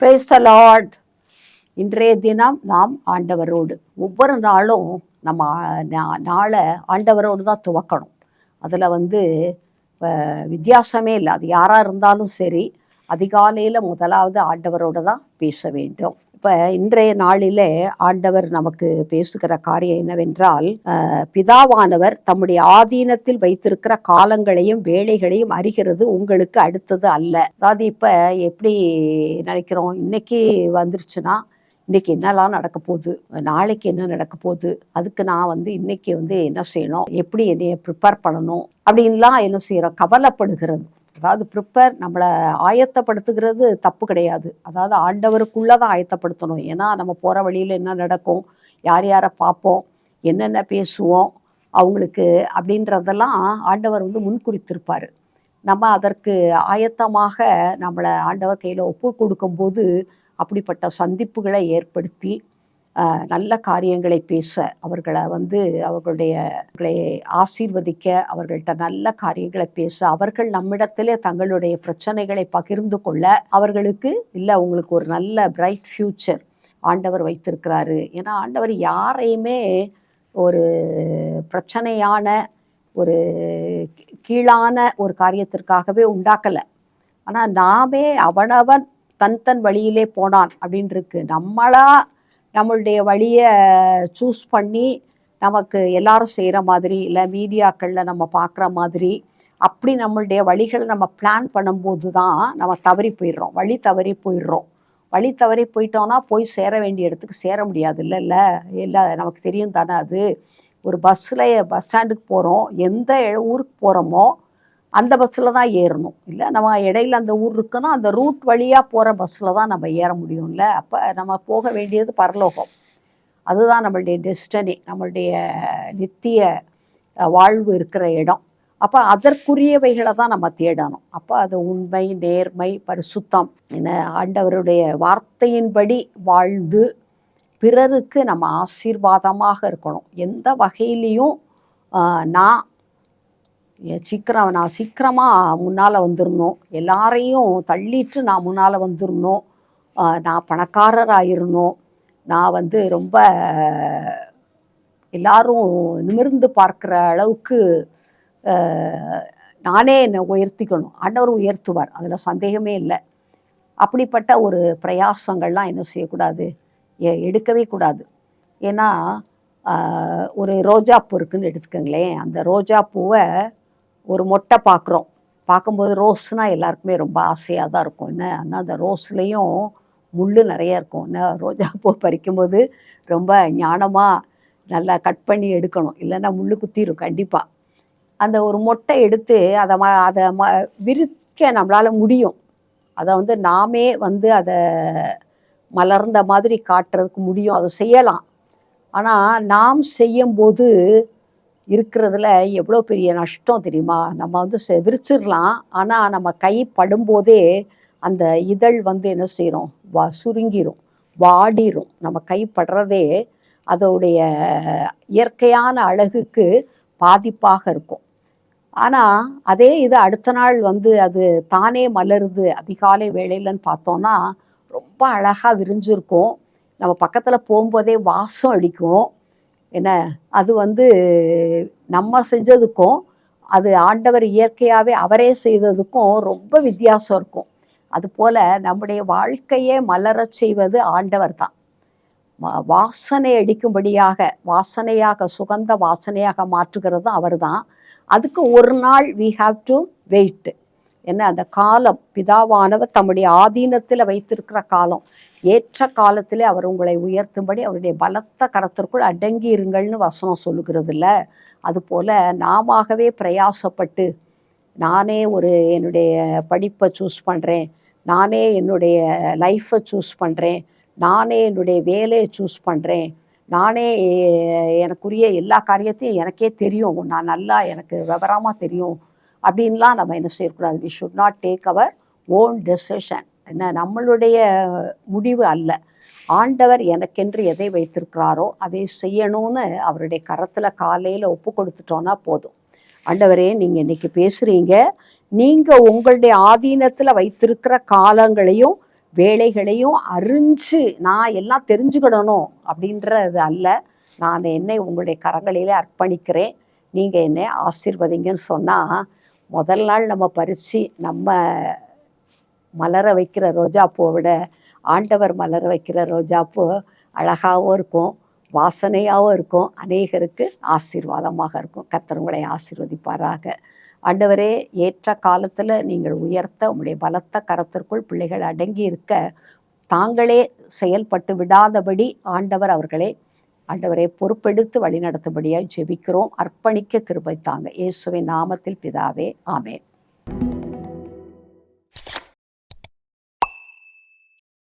Praise the Lord. இன்றைய தினம் நாம் ஆண்டவரோடு ஒவ்வொரு நாளும் நம்ம நாளை ஆண்டவரோடு தான் துவக்கணும். அதில் வித்தியாசமே இல்லை. அது யாராக இருந்தாலும் சரி, அதிகாலையில் முதலாவது ஆண்டவரோடு தான் பேச வேண்டும். இப்போ இன்றைய நாளிலே ஆண்டவர் நமக்கு பேசுகிற காரியம் என்னவென்றால், பிதாவானவர் தம்முடைய ஆதீனத்தில் வைத்திருக்கிற காலங்களையும் வேலைகளையும் அறிகிறது உங்களுக்கு அடுத்தது அல்ல. அதாவது இப்போ எப்படி நினைக்கிறோம், இன்னைக்கு வந்துருச்சுன்னா இன்றைக்கி என்னெல்லாம் நடக்க போகுது, நாளைக்கு என்ன நடக்க போகுது, அதுக்கு நான் இன்றைக்கி என்ன செய்யணும், எப்படி என்னைய ப்ரிப்பேர் பண்ணணும் அப்படின்லாம் என்ன செய்கிறோம், கவலைப்படுகிறது. அதாவது ப்ரிப்பேர் நம்மளை ஆயத்தப்படுத்துகிறது தப்பு கிடையாது. அதாவது ஆண்டவருக்குள்ளே தான் ஆயத்தப்படுத்தணும். ஏன்னா நம்ம போகிற வழியில் என்ன நடக்கும், யார் யாரை பார்ப்போம், என்னென்ன பேசுவோம் அவங்களுக்கு அப்படின்றதெல்லாம் ஆண்டவர் முன்குறித்திருப்பார். நம்ம அதற்கு ஆயத்தமாக நம்மளை ஆண்டவர் கையில் ஒப்பு கொடுக்கும்போது அப்படிப்பட்ட சந்திப்புகளை ஏற்படுத்தி நல்ல காரியங்களை பேச, அவர்களை அவர்களை ஆசீர்வதிக்க, அவர்கள்ட்ட நல்ல காரியங்களை பேச, அவர்கள் நம்மிடத்திலே தங்களுடைய பிரச்சனைகளை பகிர்ந்து கொள்ள, அவர்களுக்கு இல்லை உங்களுக்கு ஒரு நல்ல பிரைட் ஃப்யூச்சர் ஆண்டவர் வைத்திருக்கிறாரு. ஏன்னா ஆண்டவர் யாரையுமே ஒரு பிரச்சனையான ஒரு கீழான ஒரு காரியத்திற்காகவே உண்டாக்கலை. ஆனால் நாமே அவனவன் தன் வழியிலே போனான் அப்படின்ருக்கு. நம்மளுடைய வழியை சூஸ் பண்ணி நமக்கு எல்லாரும் செய்கிற மாதிரி, இல்லை மீடியாக்களில் நம்ம பார்க்குற மாதிரி அப்படி நம்மளுடைய வழிகளை நம்ம பிளான் பண்ணும்போது தான் நம்ம தவறி போயிடுறோம், வழி தவறி போயிடுறோம். வழி தவறி போயிட்டோன்னா போய் சேர வேண்டிய இடத்துக்கு சேர முடியாது. இல்லை நமக்கு தெரியும் தானே. அது ஒரு பஸ் ஸ்டாண்டுக்கு போகிறோம், எந்த ஊருக்கு போகிறோமோ அந்த பஸ்ஸில் தான் ஏறணும். இல்லை நம்ம இடையில அந்த ஊர் இருக்குன்னா அந்த ரூட் வழியாக போகிற பஸ்ஸில் தான் நம்ம ஏற முடியும்ல. அப்போ நம்ம போக வேண்டியது பரலோகம். அதுதான் நம்மளுடைய டெஸ்டினி, நம்மளுடைய நித்திய வாழ்வு இருக்கிற இடம். அப்போ அதற்குரியவைகளை தான் நம்ம தேடணும். அப்போ அது உண்மை, நேர்மை, பரிசுத்தம் என்ன ஆண்டவருடைய வார்த்தையின்படி வாழ்ந்து பிறருக்கு நம்ம ஆசீர்வாதமாக இருக்கணும். எந்த வகையிலையும் நான் சீக்கிரமாக முன்னால் வந்துடணும், எல்லாரையும் தள்ளிட்டு நான் முன்னால் வந்துடணும், நான் பணக்காரராகிடணும், நான் ரொம்ப எல்லாரும் நிமிர்ந்து பார்க்குற அளவுக்கு நானே என்னை உயர்த்திக்கணும். ஆண்டவர் உயர்த்துவார், அதில் சந்தேகமே இல்லை. அப்படிப்பட்ட ஒரு பிரயாசங்கள்லாம் என்ன செய்யக்கூடாது, எடுக்கவே கூடாது. ஏன்னா ஒரு ரோஜாப்பூ இருக்குதுன்னு எடுத்துக்கோங்களேன். அந்த ரோஜா பூவை ஒரு மொட்டை பார்க்கும்போது ரோஸ்னால் எல்லாருக்குமே ரொம்ப ஆசையாக தான் இருக்கும். ஆனால் அந்த ரோஸ்லேயும் முள் நிறைய இருக்கும். ரோஜா பூ பறிக்கும்போது ரொம்ப ஞானமாக நல்லா கட் பண்ணி எடுக்கணும், இல்லைன்னா முள் குத்திரும் கண்டிப்பாக. அந்த ஒரு மொட்டை எடுத்து அதை விரிக்க நம்மளால் முடியும். அதை நாமே அதை மலர்ந்த மாதிரி காட்டுறதுக்கு முடியும், அதை செய்யலாம். ஆனால் நாம் செய்யும்போது இருக்கிறதுல எவ்வளோ பெரிய நஷ்டம் தெரியுமா. நம்ம விரிச்சிடலாம், ஆனால் நம்ம கை படும்போதே அந்த இதழ் என்ன செய்கிறோம், சுருங்கிரும், வாடிரும். நம்ம கை படுறதே அதோடைய இயற்கையான அழகுக்கு பாதிப்பாக இருக்கும். ஆனால் அதே இது அடுத்த நாள் அது தானே மலருது அதிகாலை வேளையிலன்னு பார்த்தோன்னா ரொம்ப அழகாக விரிஞ்சிருக்கும். நம்ம பக்கத்தில் போகும்போதே வாசம் அடிக்கும். என்ன அது நம்ம செஞ்சதுக்கும் அது ஆண்டவர் இயற்கையாகவே அவரே செய்ததுக்கும் ரொம்ப வித்தியாசம் இருக்கும். அதுபோல் நம்முடைய வாழ்க்கையே மலரச் செய்வது ஆண்டவர் தான். வாசனை அடிக்கும்படியாக, வாசனையாக, சுகந்த வாசனையாக மாற்றுகிறது அவர் தான். அதுக்கு ஒரு நாள் we have to wait. என்ன அந்த காலம், பிதாவானவர் தம்முடைய ஆதீனத்தில் வைத்திருக்கிற காலம், ஏற்ற காலத்திலே அவர் உங்களை உயர்த்தும்படி அவருடைய பலத்த கரத்திற்குள் அடங்கி இருங்கள்னு வசனம் சொல்லுகிறது இல்லை. அதுபோல் நாமவே பிரயாசப்பட்டு நானே என்னுடைய படிப்பை சூஸ் பண்ணுறேன், நானே என்னுடைய லைஃப்பை சூஸ் பண்ணுறேன், நானே என்னுடைய வேலையை சூஸ் பண்ணுறேன், நானே எனக்குரிய எல்லா காரியத்தையும் எனக்கே தெரியும், நான் நல்லா எனக்கு விவரமாக தெரியும் அப்படின்லாம் நம்ம என்ன செய்யக்கூடாது. We should not take our own decision. என்ன நம்மளுடைய முடிவு அல்ல, ஆண்டவர் எனக்கென்று எதை வைத்திருக்கிறாரோ அதை செய்யணும்னு அவருடைய கரத்தில் காலையில் ஒப்பு கொடுத்துட்டோன்னா போதும். ஆண்டவரே, நீங்கள் இன்றைக்கி பேசுகிறீங்க, நீங்கள் உங்களுடைய ஆதீனத்தில் வைத்திருக்கிற காலங்களையும் வேலைகளையும் அறிஞ்சு நான் எல்லாம் தெரிஞ்சுக்கிடணும் அப்படின்றது அல்ல. நான் என்னை உங்களுடைய கரங்களிலே அர்ப்பணிக்கிறேன், நீங்கள் என்னை ஆசீர்வதிங்கன்னு சொன்னால், முதல் நாள் நம்ம பறித்து நம்ம மலர வைக்கிற ரோஜாப்பூவை விட ஆண்டவர் மலர வைக்கிற ரோஜாப்பூ அழகாகவும் இருக்கும், வாசனையாகவும் இருக்கும், அநேகருக்கு ஆசீர்வாதமாக இருக்கும். கர்த்தர் உங்களை ஆசீர்வதிப்பாராக. ஆண்டவரே, ஏற்ற காலத்தில் நீங்கள் உயர்த்த உங்களுடைய பலத்த கரத்திற்குள் பிள்ளைகள் அடங்கி இருக்க தாங்களே செயல்பட்டு விடாதபடி ஆண்டவரை பொறுப்பெடுத்து வழிநடத்தும்படியாக ஜெபிக்கிறோம். அர்ப்பணிக்க கிருபை தாங்க. இயேசுவின் நாமத்தில் பிதாவே, ஆமென்.